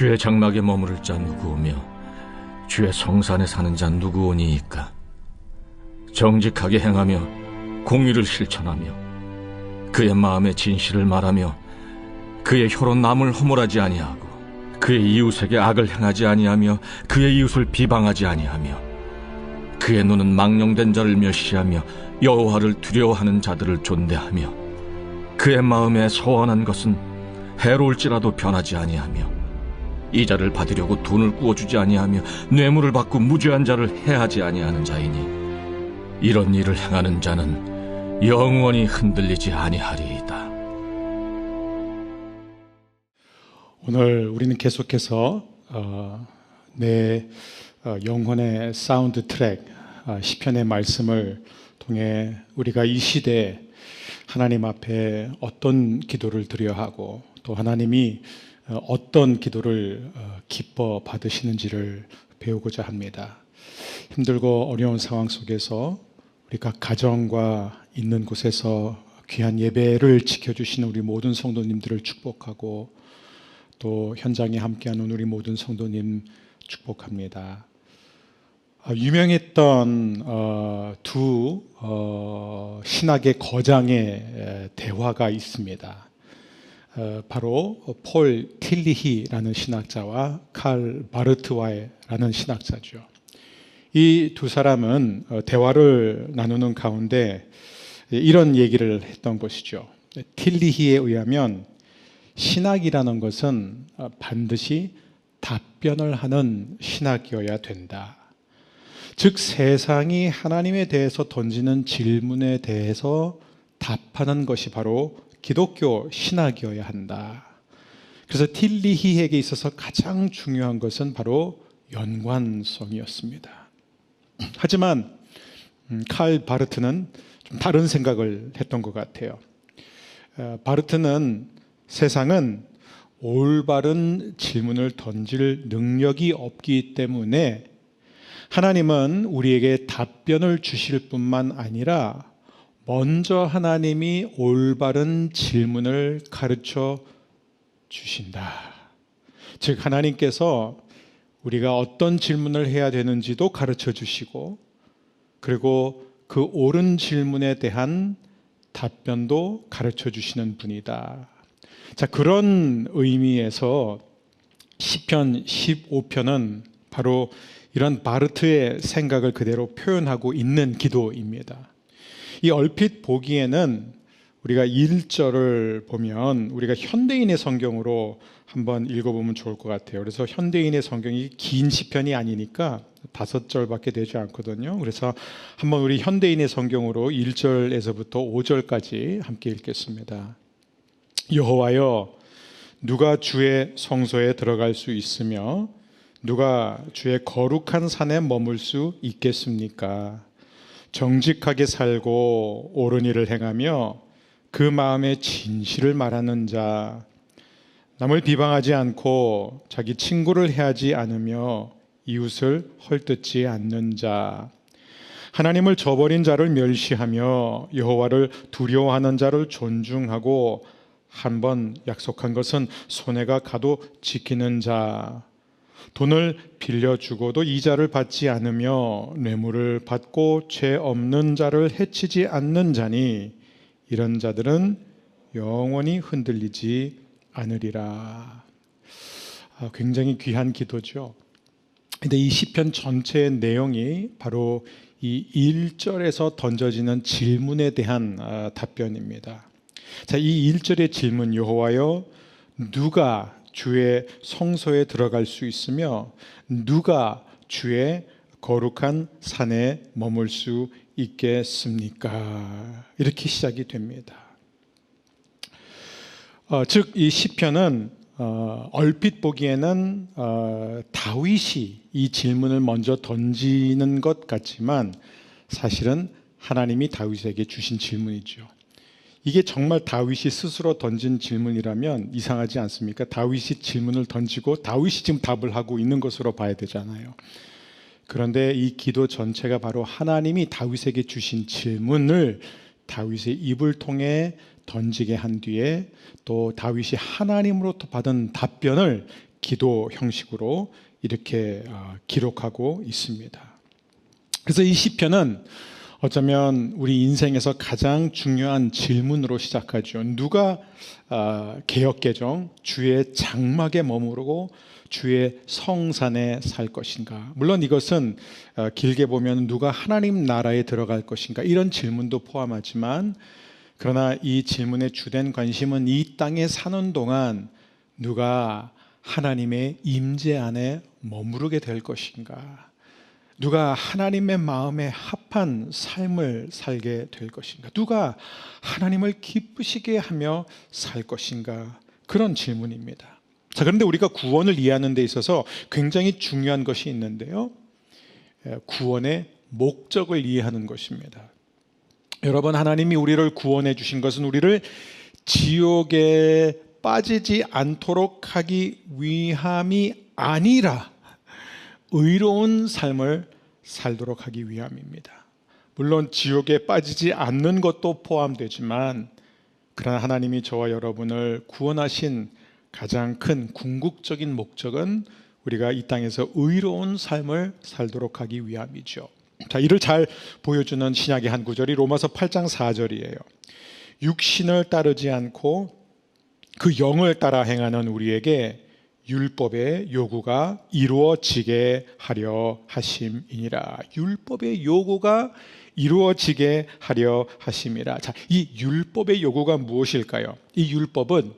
주의 장막에 머무를 자 누구오며 주의 성산에 사는 자 누구오니이까. 정직하게 행하며 공의를 실천하며 그의 마음의 진실을 말하며 그의 혀로 남을 허물하지 아니하고 그의 이웃에게 악을 행하지 아니하며 그의 이웃을 비방하지 아니하며 그의 눈은 망령된 자를 멸시하며 여호와를 두려워하는 자들을 존대하며 그의 마음에 서원한 것은 해로울지라도 변하지 아니하며 이자를 받으려고 돈을 꾸어주지 아니하며 뇌물을 받고 무죄한 자를 해하지 아니하는 자이니 이런 일을 행하는 자는 영원히 흔들리지 아니하리이다. 오늘 우리는 계속해서 내 영혼의 사운드 트랙 시편의 말씀을 통해 우리가 이 시대에 하나님 앞에 어떤 기도를 드려야 하고 또 하나님이 어떤 기도를 기뻐 받으시는지를 배우고자 합니다. 힘들고 어려운 상황 속에서 우리 각 가정과 있는 곳에서 귀한 예배를 지켜주시는 우리 모든 성도님들을 축복하고 또 현장에 함께하는 우리 모든 성도님 축복합니다. 유명했던 두 신학의 거장의 대화가 있습니다. 바로 폴 틸리히라는 신학자와 칼 바르트와이라는 신학자죠. 이 두 사람은 대화를 나누는 가운데 이런 얘기를 했던 것이죠. 틸리히에 의하면 신학이라는 것은 반드시 답변을 하는 신학이어야 된다. 즉 세상이 하나님에 대해서 던지는 질문에 대해서 답하는 것이 바로 기독교 신학이어야 한다. 그래서 틸리히에게 있어서 가장 중요한 것은 바로 연관성이었습니다. 하지만 칼 바르트는 좀 다른 생각을 했던 것 같아요. 바르트는 세상은 올바른 질문을 던질 능력이 없기 때문에 하나님은 우리에게 답변을 주실 뿐만 아니라 먼저 하나님이 올바른 질문을 가르쳐 주신다. 즉 하나님께서 우리가 어떤 질문을 해야 되는지도 가르쳐 주시고 그리고 그 옳은 질문에 대한 답변도 가르쳐 주시는 분이다. 자, 그런 의미에서 시편 15편은 바로 이런 바르트의 생각을 그대로 표현하고 있는 기도입니다. 이 얼핏 보기에는 우리가 1절을 보면 우리가 현대인의 성경으로 한번 읽어보면 좋을 것 같아요. 그래서 현대인의 성경이 긴 시편이 아니니까 5절밖에 되지 않거든요. 그래서 한번 우리 현대인의 성경으로 1절에서부터 5절까지 함께 읽겠습니다. 여호와여, 누가 주의 성소에 들어갈 수 있으며 누가 주의 거룩한 산에 머물 수 있겠습니까? 정직하게 살고 옳은 일을 행하며 그 마음의 진실을 말하는 자, 남을 비방하지 않고 자기 친구를 해하지 않으며 이웃을 헐뜯지 않는 자, 하나님을 저버린 자를 멸시하며 여호와를 두려워하는 자를 존중하고 한번 약속한 것은 손해가 가도 지키는 자, 돈을 빌려주고도 이자를 받지 않으며 뇌물을 받고 죄 없는 자를 해치지 않는 자니 이런 자들은 영원히 흔들리지 않으리라. 굉장히 귀한 기도죠. 근데 이 시편 전체의 내용이 바로 이 1절에서 던져지는 질문에 대한 답변입니다. 자, 이 1절의 질문, 여호와여, 누가 주의 성소에 들어갈 수 있으며 누가 주의 거룩한 산에 머물 수 있겠습니까? 이렇게 시작이 됩니다. 즉 이 시편은 얼핏 보기에는 다윗이 이 질문을 먼저 던지는 것 같지만 사실은 하나님이 다윗에게 주신 질문이죠. 이게 정말 다윗이 스스로 던진 질문이라면 이상하지 않습니까? 다윗이 질문을 던지고 다윗이 지금 답을 하고 있는 것으로 봐야 되잖아요. 그런데 이 기도 전체가 바로 하나님이 다윗에게 주신 질문을 다윗의 입을 통해 던지게 한 뒤에 또 다윗이 하나님으로부터 받은 답변을 기도 형식으로 이렇게 기록하고 있습니다. 그래서 이 시편은 어쩌면 우리 인생에서 가장 중요한 질문으로 시작하죠. 누가 개역개정 주의 장막에 머무르고 주의 성산에 살 것인가? 물론 이것은 길게 보면 누가 하나님 나라에 들어갈 것인가? 이런 질문도 포함하지만, 그러나 이 질문의 주된 관심은 이 땅에 사는 동안 누가 하나님의 임재 안에 머무르게 될 것인가? 누가 하나님의 마음에 합한 삶을 살게 될 것인가? 누가 하나님을 기쁘시게 하며 살 것인가? 그런 질문입니다. 자, 그런데 우리가 구원을 이해하는 데 있어서 굉장히 중요한 것이 있는데요. 구원의 목적을 이해하는 것입니다. 여러분, 하나님이 우리를 구원해 주신 것은 우리를 지옥에 빠지지 않도록 하기 위함이 아니라 의로운 삶을 살도록 하기 위함입니다. 물론 지옥에 빠지지 않는 것도 포함되지만, 그러나 하나님이 저와 여러분을 구원하신 가장 큰 궁극적인 목적은 우리가 이 땅에서 의로운 삶을 살도록 하기 위함이죠. 자, 이를 잘 보여주는 신약의 한 구절이 로마서 8장 4절이에요. 육신을 따르지 않고 그 영을 따라 행하는 우리에게 율법의 요구가 이루어지게 하려 하심이니라. 율법의 요구가 이루어지게 하려 하심이라. 자, 이 율법의 요구가 무엇일까요? 이 율법은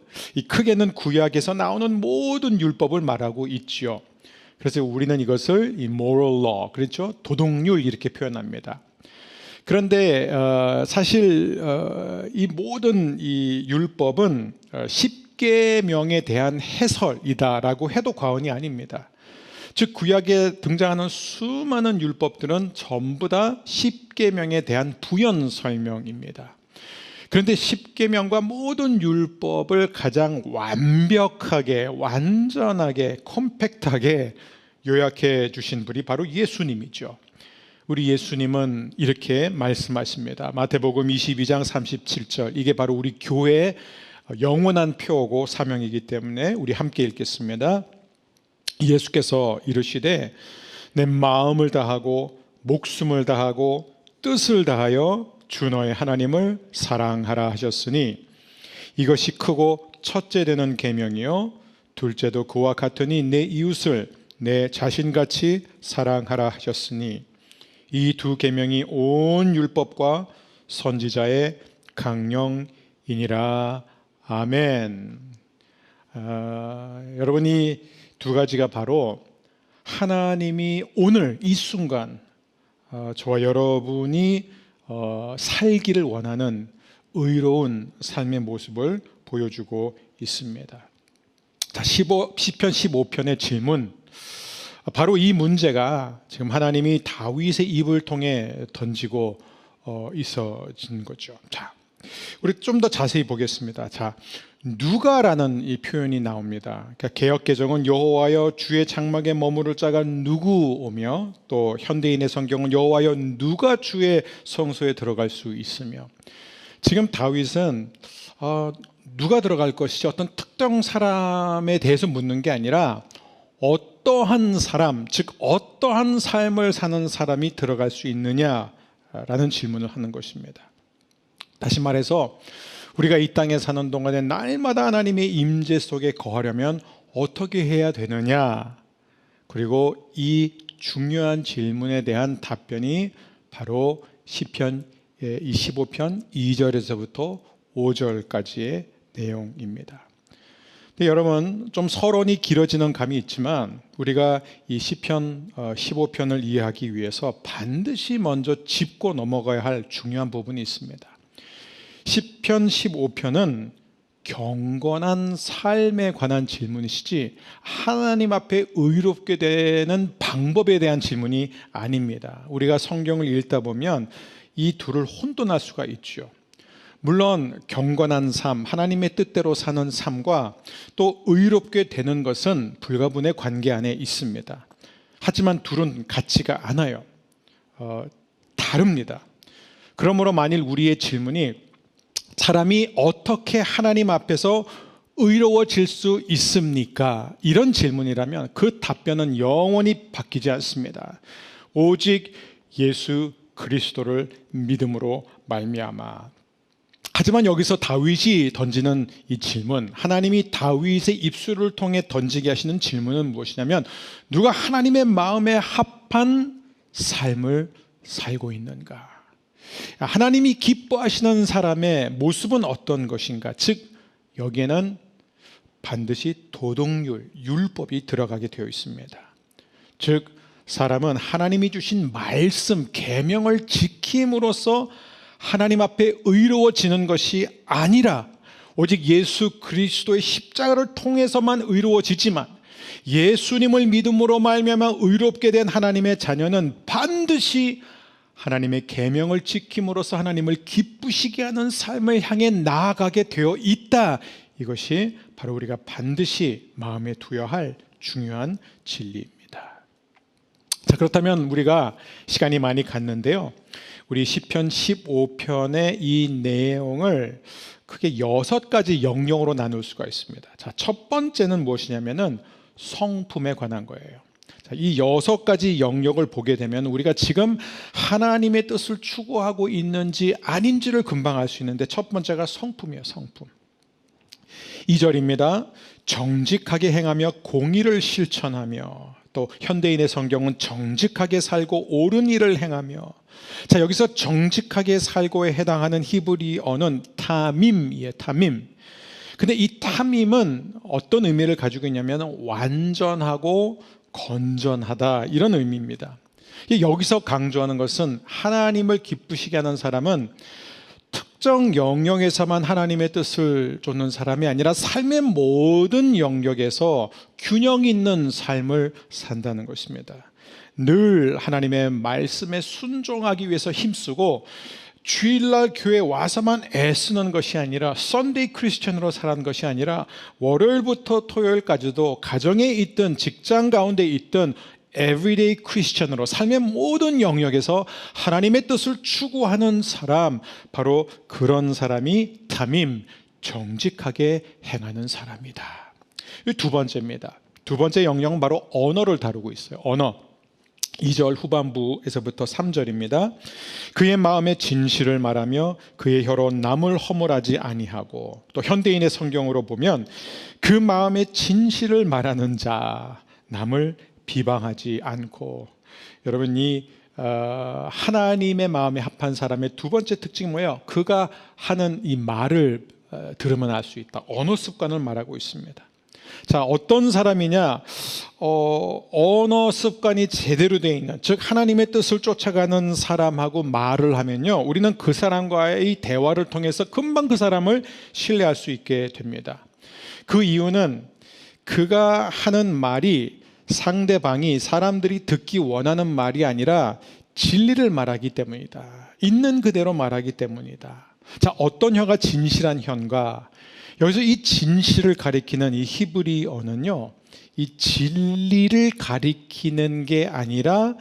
크게는 구약에서 나오는 모든 율법을 말하고 있지요. 그래서 우리는 이것을 이 moral law, 그렇죠? 도덕률 이렇게 표현합니다. 그런데 사실 이 모든 이 율법은 10계명에 대한 해설이다라고 해도 과언이 아닙니다. 즉 구약에 등장하는 수많은 율법들은 전부 다 10계명에 대한 부연 설명입니다. 그런데 10계명과 모든 율법을 가장 완벽하게, 완전하게, 컴팩트하게 요약해 주신 분이 바로 예수님이죠. 우리 예수님은 이렇게 말씀하십니다. 마태복음 22장 37절. 이게 바로 우리 교회의 영원한 표고 사명이기 때문에 우리 함께 읽겠습니다. 예수께서 이르시되 내 마음을 다하고 목숨을 다하고 뜻을 다하여 주 너의 하나님을 사랑하라 하셨으니 이것이 크고 첫째 되는 계명이요 둘째도 그와 같으니 내 이웃을 내 자신같이 사랑하라 하셨으니 이 두 계명이 온 율법과 선지자의 강령이니라. 아멘. 여러분이 두 가지가 바로 하나님이 오늘 이 순간 저와 여러분이 살기를 원하는 의로운 삶의 모습을 보여주고 있습니다. 자, 시편 15편의 질문, 바로 이 문제가 지금 하나님이 다윗의 입을 통해 던지고 있어진 거죠. 자, 우리 좀 더 자세히 보겠습니다. 자, 누가라는 이 표현이 나옵니다. 그러니까 개역개정은 여호와여 주의 장막에 머무를 자가 누구오며, 또 현대인의 성경은 여호와여 누가 주의 성소에 들어갈 수 있으며. 지금 다윗은 누가 들어갈 것이지 어떤 특정 사람에 대해서 묻는 게 아니라 어떠한 사람, 즉 어떠한 삶을 사는 사람이 들어갈 수 있느냐라는 질문을 하는 것입니다. 다시 말해서 우리가 이 땅에 사는 동안에 날마다 하나님의 임재 속에 거하려면 어떻게 해야 되느냐, 그리고 이 중요한 질문에 대한 답변이 바로 시편 25편 2절에서부터 5절까지의 내용입니다. 근데 여러분, 좀 서론이 길어지는 감이 있지만 우리가 이 시편 15편을 이해하기 위해서 반드시 먼저 짚고 넘어가야 할 중요한 부분이 있습니다. 시편 15편은 경건한 삶에 관한 질문이시지 하나님 앞에 의롭게 되는 방법에 대한 질문이 아닙니다. 우리가 성경을 읽다 보면 이 둘을 혼돈할 수가 있죠. 물론 경건한 삶, 하나님의 뜻대로 사는 삶과 또 의롭게 되는 것은 불가분의 관계 안에 있습니다. 하지만 둘은 같지가 않아요. 다릅니다. 그러므로 만일 우리의 질문이 사람이 어떻게 하나님 앞에서 의로워질 수 있습니까? 이런 질문이라면 그 답변은 영원히 바뀌지 않습니다. 오직 예수 그리스도를 믿음으로 말미암아. 하지만 여기서 다윗이 던지는 이 질문, 하나님이 다윗의 입술을 통해 던지게 하시는 질문은 무엇이냐면, 누가 하나님의 마음에 합한 삶을 살고 있는가? 하나님이 기뻐하시는 사람의 모습은 어떤 것인가? 즉 여기에는 반드시 도덕률, 율법이 들어가게 되어 있습니다. 즉 사람은 하나님이 주신 말씀, 계명을 지킴으로써 하나님 앞에 의로워지는 것이 아니라 오직 예수 그리스도의 십자가를 통해서만 의로워지지만, 예수님을 믿음으로 말미암아 의롭게 된 하나님의 자녀는 반드시 하나님의 계명을 지킴으로써 하나님을 기쁘시게 하는 삶을 향해 나아가게 되어 있다. 이것이 바로 우리가 반드시 마음에 두어야 할 중요한 진리입니다. 자, 그렇다면 우리가 시간이 많이 갔는데요, 우리 시편 15편의 이 내용을 크게 6가지 영역으로 나눌 수가 있습니다. 자, 첫 번째는 무엇이냐면은 성품에 관한 거예요. 자, 이 6가지 영역을 보게 되면 우리가 지금 하나님의 뜻을 추구하고 있는지 아닌지를 금방 알 수 있는데, 첫 번째가 성품이에요. 성품. 2절입니다. 정직하게 행하며 공의를 실천하며, 또 현대인의 성경은 정직하게 살고 옳은 일을 행하며. 자, 여기서 정직하게 살고에 해당하는 히브리어는 타밈이에요. 타밈. 근데 이 타밈은 어떤 의미를 가지고 있냐면 완전하고 건전하다, 이런 의미입니다. 여기서 강조하는 것은 하나님을 기쁘시게 하는 사람은 특정 영역에서만 하나님의 뜻을 쫓는 사람이 아니라 삶의 모든 영역에서 균형 있는 삶을 산다는 것입니다. 늘 하나님의 말씀에 순종하기 위해서 힘쓰고 주일날 교회 와서만 애쓰는 것이 아니라 썬데이 크리스천으로 살아가는 것이 아니라 월요일부터 토요일까지도 가정에 있든 직장 가운데 있든 에브리데이 크리스천으로 삶의 모든 영역에서 하나님의 뜻을 추구하는 사람, 바로 그런 사람이 타밈, 정직하게 행하는 사람이다. 이 두 번째입니다. 두 번째 영역은 바로 언어를 다루고 있어요. 언어. 2절 후반부에서부터 3절입니다. 그의 마음에 진실을 말하며 그의 혀로 남을 허물하지 아니하고, 또 현대인의 성경으로 보면 그 마음에 진실을 말하는 자, 남을 비방하지 않고. 여러분, 이 하나님의 마음에 합한 사람의 두 번째 특징이 뭐예요? 그가 하는 이 말을 들으면 알 수 있다. 언어 습관을 말하고 있습니다. 자, 어떤 사람이냐? 언어 습관이 제대로 되어 있는, 즉 하나님의 뜻을 쫓아가는 사람하고 말을 하면요, 우리는 그 사람과의 대화를 통해서 금방 그 사람을 신뢰할 수 있게 됩니다. 그 이유는 그가 하는 말이 상대방이, 사람들이 듣기 원하는 말이 아니라 진리를 말하기 때문이다. 있는 그대로 말하기 때문이다. 자, 어떤 혀가 진실한 혀인가? 여기서 이 진실을 가리키는 이 히브리어는요, 이 진리를 가리키는 게 아니라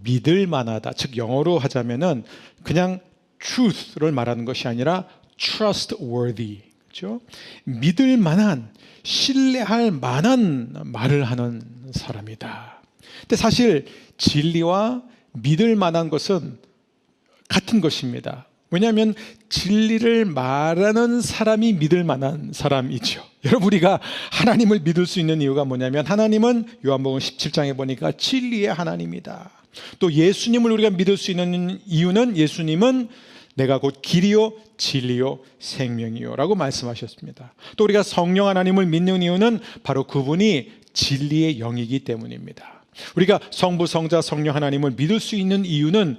믿을 만하다. 즉 영어로 하자면은 그냥 truth를 말하는 것이 아니라 trustworthy. 그렇죠? 믿을 만한, 신뢰할 만한 말을 하는 사람이다. 근데 사실 진리와 믿을 만한 것은 같은 것입니다. 왜냐하면 진리를 말하는 사람이 믿을 만한 사람이죠. 여러분, 우리가 하나님을 믿을 수 있는 이유가 뭐냐면, 하나님은 요한복음 17장에 보니까 진리의 하나님이다. 또 예수님을 우리가 믿을 수 있는 이유는, 예수님은 내가 곧 길이요 진리요 생명이요 라고 말씀하셨습니다. 또 우리가 성령 하나님을 믿는 이유는 바로 그분이 진리의 영이기 때문입니다. 우리가 성부, 성자, 성령 하나님을 믿을 수 있는 이유는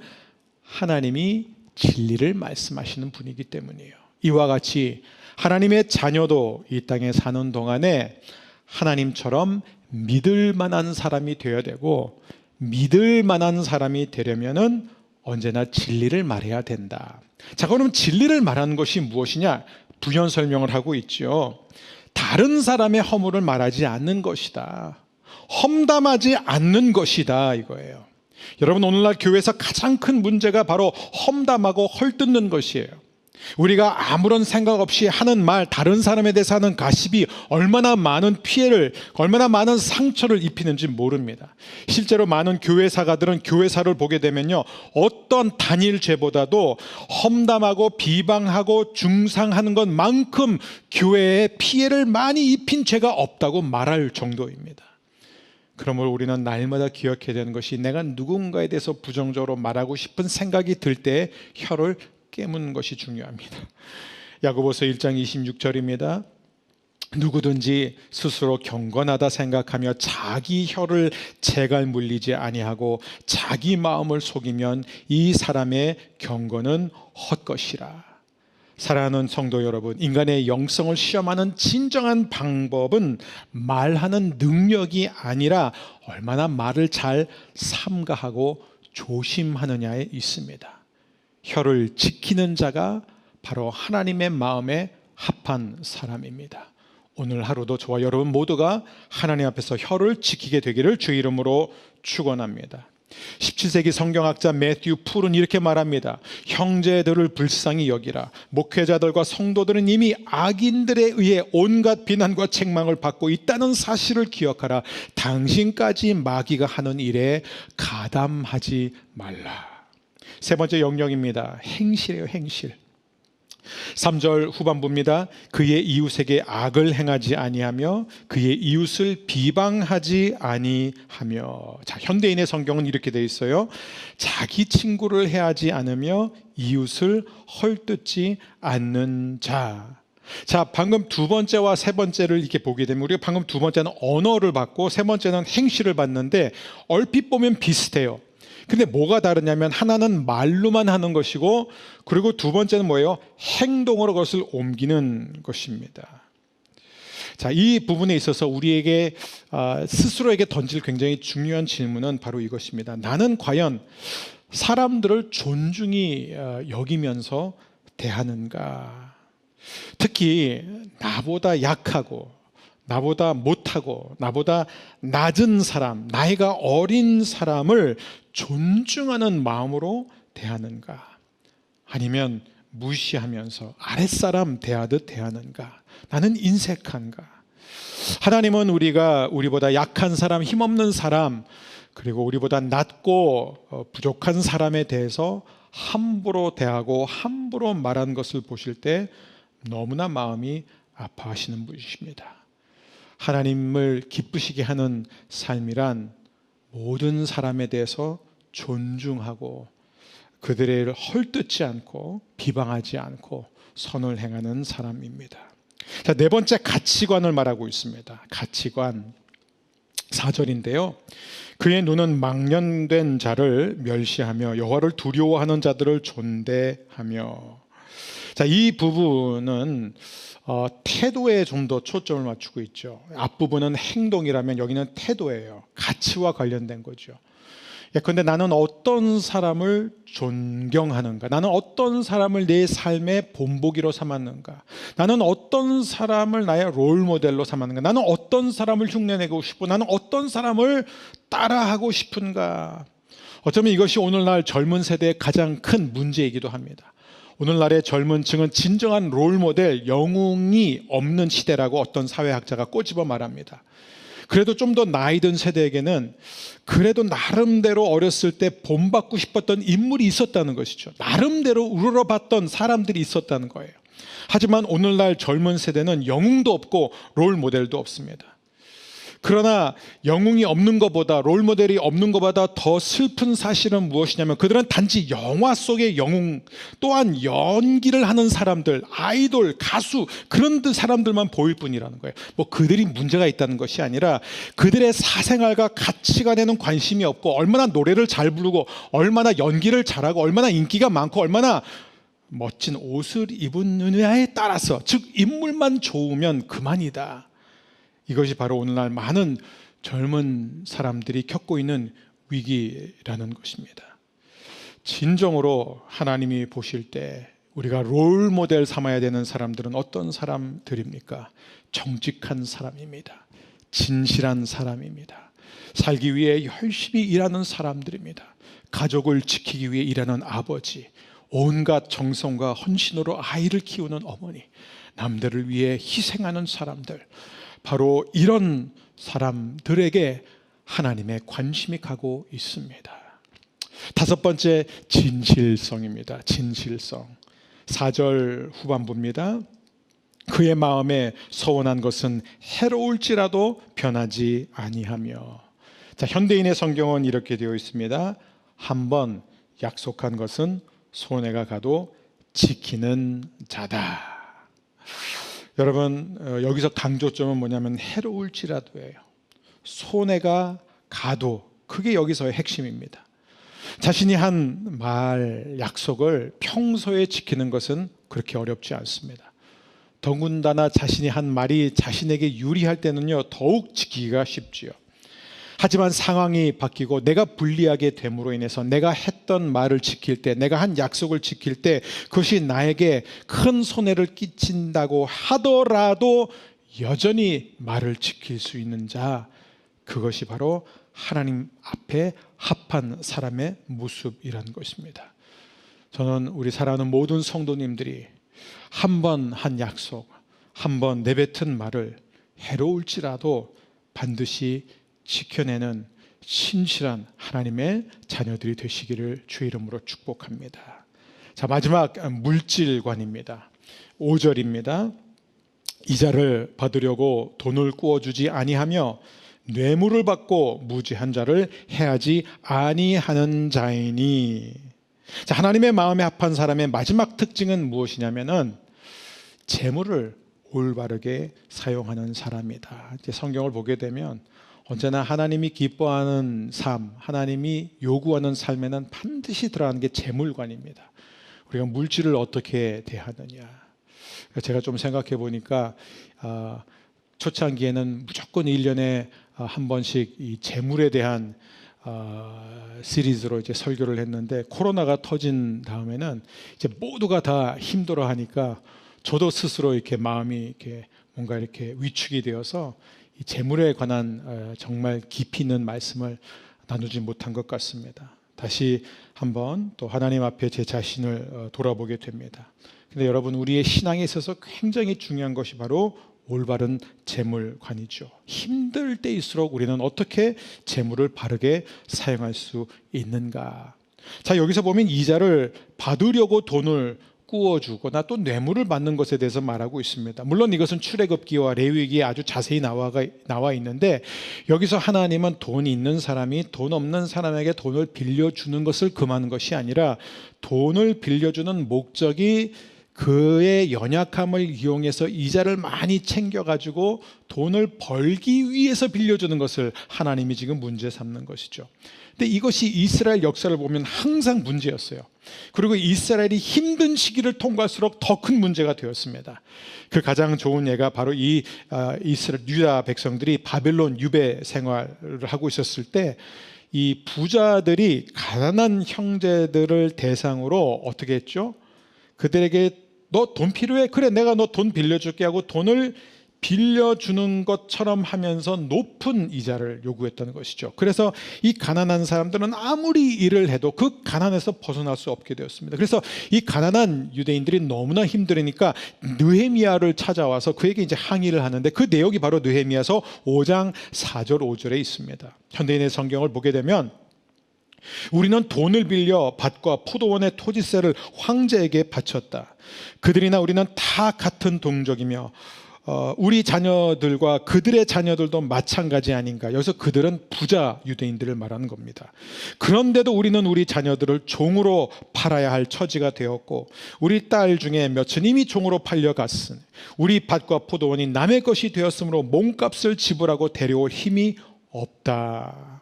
하나님이 진리를 말씀하시는 분이기 때문이에요. 이와 같이 하나님의 자녀도 이 땅에 사는 동안에 하나님처럼 믿을 만한 사람이 되어야 되고, 믿을 만한 사람이 되려면은 언제나 진리를 말해야 된다. 자, 그럼 진리를 말하는 것이 무엇이냐? 부연 설명을 하고 있죠. 다른 사람의 허물을 말하지 않는 것이다. 험담하지 않는 것이다, 이거예요. 여러분, 오늘날 교회에서 가장 큰 문제가 바로 험담하고 헐뜯는 것이에요. 우리가 아무런 생각 없이 하는 말, 다른 사람에 대해서 하는 가십이 얼마나 많은 피해를, 얼마나 많은 상처를 입히는지 모릅니다. 실제로 많은 교회사가들은 교회사를 보게 되면요, 어떤 단일 죄보다도 험담하고 비방하고 중상하는 것만큼 교회에 피해를 많이 입힌 죄가 없다고 말할 정도입니다. 그러므로 우리는 날마다 기억해야 되는 것이, 내가 누군가에 대해서 부정적으로 말하고 싶은 생각이 들 때 혀를 깨무는 것이 중요합니다. 야고보서 1장 26절입니다. 누구든지 스스로 경건하다 생각하며 자기 혀를 재갈 물리지 아니하고 자기 마음을 속이면 이 사람의 경건은 헛것이라. 사랑하는 성도 여러분, 인간의 영성을 시험하는 진정한 방법은 말하는 능력이 아니라 얼마나 말을 잘 삼가하고 조심하느냐에 있습니다. 혀를 지키는 자가 바로 하나님의 마음에 합한 사람입니다. 오늘 하루도 저와 여러분 모두가 하나님 앞에서 혀를 지키게 되기를 주 이름으로 축원합니다. 17세기 성경학자 매튜 풀은 이렇게 말합니다. 형제들을 불쌍히 여기라. 목회자들과 성도들은 이미 악인들에 의해 온갖 비난과 책망을 받고 있다는 사실을 기억하라. 당신까지 마귀가 하는 일에 가담하지 말라. 세 번째 영역입니다. 행실이에요. 행실. 3절 후반부입니다. 그의 이웃에게 악을 행하지 아니하며 그의 이웃을 비방하지 아니하며. 자, 현대인의 성경은 이렇게 되어 있어요. 자기 친구를 해하지 않으며 이웃을 헐뜯지 않는 자. 자, 방금 두 번째와 세 번째를 이렇게 보게 되면, 우리가 방금 두 번째는 언어를 봤고 세 번째는 행실을 봤는데 얼핏 보면 비슷해요. 근데 뭐가 다르냐면, 하나는 말로만 하는 것이고, 그리고 두 번째는 뭐예요? 행동으로 그것을 옮기는 것입니다. 자, 이 부분에 있어서 우리에게 스스로에게 던질 굉장히 중요한 질문은 바로 이것입니다. 나는 과연 사람들을 존중히 여기면서 대하는가? 특히 나보다 약하고 나보다 못하고 나보다 낮은 사람, 나이가 어린 사람을 존중하는 마음으로 대하는가? 아니면 무시하면서 아랫사람 대하듯 대하는가? 나는 인색한가? 하나님은 우리보다 약한 사람, 힘없는 사람, 그리고 우리보다 낮고 부족한 사람에 대해서 함부로 대하고 함부로 말하는 것을 보실 때 너무나 마음이 아파하시는 분이십니다. 하나님을 기쁘시게 하는 삶이란 모든 사람에 대해서 존중하고 그들을 헐뜯지 않고 비방하지 않고 선을 행하는 사람입니다. 자, 네 번째 가치관을 말하고 있습니다. 가치관 4절인데요. 그의 눈은 망령된 자를 멸시하며 여호와를 두려워하는 자들을 존대하며. 자, 이 부분은 태도에 좀 더 초점을 맞추고 있죠. 앞부분은 행동이라면 여기는 태도예요. 가치와 관련된 거죠. 그런데 나는 어떤 사람을 존경하는가? 나는 어떤 사람을 내 삶의 본보기로 삼았는가? 나는 어떤 사람을 나의 롤모델로 삼았는가? 나는 어떤 사람을 흉내내고 싶고 나는 어떤 사람을 따라하고 싶은가? 어쩌면 이것이 오늘날 젊은 세대의 가장 큰 문제이기도 합니다. 오늘날의 젊은 층은 진정한 롤모델, 영웅이 없는 시대라고 어떤 사회학자가 꼬집어 말합니다. 그래도 좀 더 나이 든 세대에게는 그래도 나름대로 어렸을 때 본받고 싶었던 인물이 있었다는 것이죠. 나름대로 우러러봤던 사람들이 있었다는 거예요. 하지만 오늘날 젊은 세대는 영웅도 없고 롤모델도 없습니다. 그러나 영웅이 없는 것보다, 롤모델이 없는 것보다 더 슬픈 사실은 무엇이냐면, 그들은 단지 영화 속의 영웅, 또한 연기를 하는 사람들, 아이돌, 가수, 그런 사람들만 보일 뿐이라는 거예요. 뭐 그들이 문제가 있다는 것이 아니라 그들의 사생활과 가치관에는 관심이 없고, 얼마나 노래를 잘 부르고 얼마나 연기를 잘하고 얼마나 인기가 많고 얼마나 멋진 옷을 입느냐에 따라서, 즉 인물만 좋으면 그만이다. 이것이 바로 오늘날 많은 젊은 사람들이 겪고 있는 위기라는 것입니다. 진정으로 하나님이 보실 때 우리가 롤모델 삼아야 되는 사람들은 어떤 사람들입니까? 정직한 사람입니다. 진실한 사람입니다. 살기 위해 열심히 일하는 사람들입니다. 가족을 지키기 위해 일하는 아버지, 온갖 정성과 헌신으로 아이를 키우는 어머니, 남들을 위해 희생하는 사람들, 바로 이런 사람들에게 하나님의 관심이 가고 있습니다. 다섯 번째, 진실성입니다. 진실성. 4절 후반부입니다. 그의 마음에 서원한 것은 해로울지라도 변하지 아니하며. 자, 현대인의 성경은 이렇게 되어 있습니다. 한번 약속한 것은 손해가 가도 지키는 자다. 여러분, 여기서 강조점은 뭐냐면 해로울지라도예요. 손해가 가도, 그게 여기서의 핵심입니다. 자신이 한 말, 약속을 평소에 지키는 것은 그렇게 어렵지 않습니다. 더군다나 자신이 한 말이 자신에게 유리할 때는요, 더욱 지키기가 쉽지요. 하지만 상황이 바뀌고 내가 불리하게 됨으로 인해서 내가 했던 말을 지킬 때, 내가 한 약속을 지킬 때 그것이 나에게 큰 손해를 끼친다고 하더라도 여전히 말을 지킬 수 있는 자, 그것이 바로 하나님 앞에 합한 사람의 모습이라는 것입니다. 저는 우리 사랑하는 모든 성도님들이 한 번 한 약속, 한 번 내뱉은 말을 해로울지라도 반드시 지켜내는 신실한 하나님의 자녀들이 되시기를 주의 이름으로 축복합니다. 자, 마지막 물질관입니다. 5절입니다. 이자를 받으려고 돈을 꾸어주지 아니하며 뇌물을 받고 무지한 자를 해하지 아니하는 자이니. 자, 하나님의 마음에 합한 사람의 마지막 특징은 무엇이냐면은 재물을 올바르게 사용하는 사람이다. 이제 성경을 보게 되면 언제나 하나님이 기뻐하는 삶, 하나님이 요구하는 삶에는 반드시 들어가는 게 재물관입니다. 우리가 물질을 어떻게 대하느냐. 제가 좀 생각해 보니까 초창기에는 무조건 1년에 한 번씩 이 재물에 대한 시리즈로 이제 설교를 했는데, 코로나가 터진 다음에는 이제 모두가 다 힘들어하니까 저도 스스로 이렇게 마음이 이렇게 뭔가 이렇게 위축이 되어서 이 재물에 관한 정말 깊이 있는 말씀을 나누지 못한 것 같습니다. 다시 한번 또 하나님 앞에 제 자신을 돌아보게 됩니다. 근데 여러분, 우리의 신앙에 있어서 굉장히 중요한 것이 바로 올바른 재물관이죠. 힘들 때일수록 우리는 어떻게 재물을 바르게 사용할 수 있는가. 자, 여기서 보면 이자를 받으려고 돈을 꾸어주거나 또 뇌물을 받는 것에 대해서 말하고 있습니다. 물론 이것은 출애굽기와 레위기에 아주 자세히 나와 있는데, 여기서 하나님은 돈 있는 사람이 돈 없는 사람에게 돈을 빌려주는 것을 금하는 것이 아니라, 돈을 빌려주는 목적이 그의 연약함을 이용해서 이자를 많이 챙겨가지고 돈을 벌기 위해서 빌려주는 것을 하나님이 지금 문제 삼는 것이죠. 근데 이것이 이스라엘 역사를 보면 항상 문제였어요. 그리고 이스라엘이 힘든 시기를 통과할수록 더 큰 문제가 되었습니다. 그 가장 좋은 예가 바로 이 이스라엘 유다 백성들이 바벨론 유배 생활을 하고 있었을 때, 이 부자들이 가난한 형제들을 대상으로 어떻게 했죠? 그들에게 너 돈 필요해? 그래, 내가 너 돈 빌려줄게 하고 돈을 빌려주는 것처럼 하면서 높은 이자를 요구했다는 것이죠. 그래서 이 가난한 사람들은 아무리 일을 해도 그 가난에서 벗어날 수 없게 되었습니다. 그래서 이 가난한 유대인들이 너무나 힘들으니까 느헤미야를 찾아와서 그에게 이제 항의를 하는데, 그 내용이 바로 느헤미야서 5장 4절 5절에 있습니다. 현대인의 성경을 보게 되면, 우리는 돈을 빌려 밭과 포도원의 토지세를 황제에게 바쳤다. 그들이나 우리는 다 같은 동족이며 우리 자녀들과 그들의 자녀들도 마찬가지 아닌가. 여기서 그들은 부자 유대인들을 말하는 겁니다. 그런데도 우리는 우리 자녀들을 종으로 팔아야 할 처지가 되었고, 우리 딸 중에 몇은 이미 종으로 팔려갔으니 우리 밭과 포도원이 남의 것이 되었으므로 몸값을 지불하고 데려올 힘이 없다.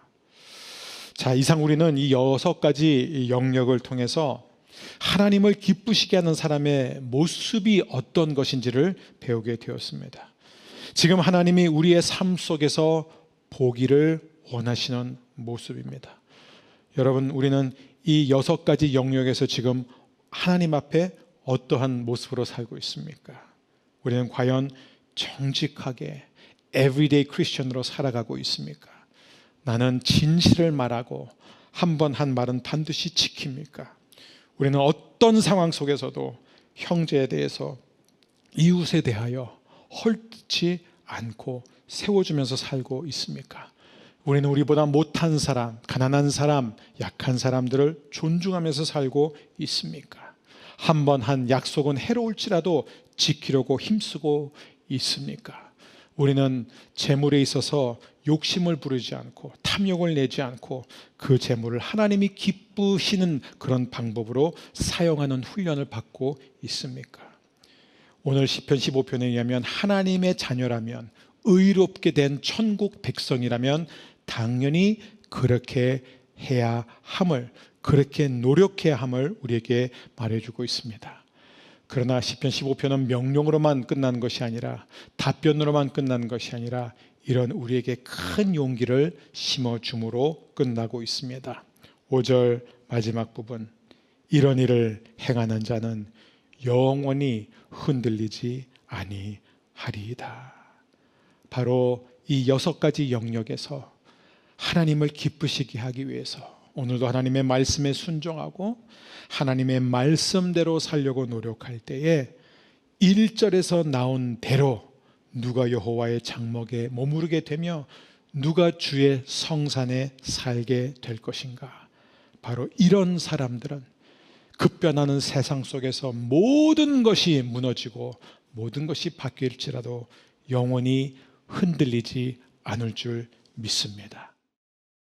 자, 이상 우리는 이 6가지 영역을 통해서 하나님을 기쁘시게 하는 사람의 모습이 어떤 것인지를 배우게 되었습니다. 지금 하나님이 우리의 삶 속에서 보기를 원하시는 모습입니다. 여러분, 우리는 이 6가지 영역에서 지금 하나님 앞에 어떠한 모습으로 살고 있습니까? 우리는 과연 정직하게 everyday Christian으로 살아가고 있습니까? 나는 진실을 말하고 한 번 한 말은 반드시 지킵니까? 우리는 어떤 상황 속에서도 형제에 대해서, 이웃에 대하여 헐뜯지 않고 세워주면서 살고 있습니까? 우리는 우리보다 못한 사람, 가난한 사람, 약한 사람들을 존중하면서 살고 있습니까? 한 번 한 약속은 해로울지라도 지키려고 힘쓰고 있습니까? 우리는 재물에 있어서 욕심을 부르지 않고 탐욕을 내지 않고 그 재물을 하나님이 기쁘시는 그런 방법으로 사용하는 훈련을 받고 있습니까? 오늘 시편 15편에 의하면 하나님의 자녀라면, 의롭게 된 천국 백성이라면 당연히 그렇게 해야 함을, 그렇게 노력해야 함을 우리에게 말해주고 있습니다. 그러나 시편 15편은 명령으로만 끝나는 것이 아니라, 답변으로만 끝나는 것이 아니라 이런 우리에게 큰 용기를 심어줌으로 끝나고 있습니다. 5절 마지막 부분, 이런 일을 행하는 자는 영원히 흔들리지 아니하리이다. 바로 이 6가지 영역에서 하나님을 기쁘시게 하기 위해서 오늘도 하나님의 말씀에 순종하고 하나님의 말씀대로 살려고 노력할 때에 1절에서 나온 대로 누가 여호와의 장막에 머무르게 되며 누가 주의 성산에 살게 될 것인가. 바로 이런 사람들은 급변하는 세상 속에서 모든 것이 무너지고 모든 것이 바뀔지라도 영원히 흔들리지 않을 줄 믿습니다.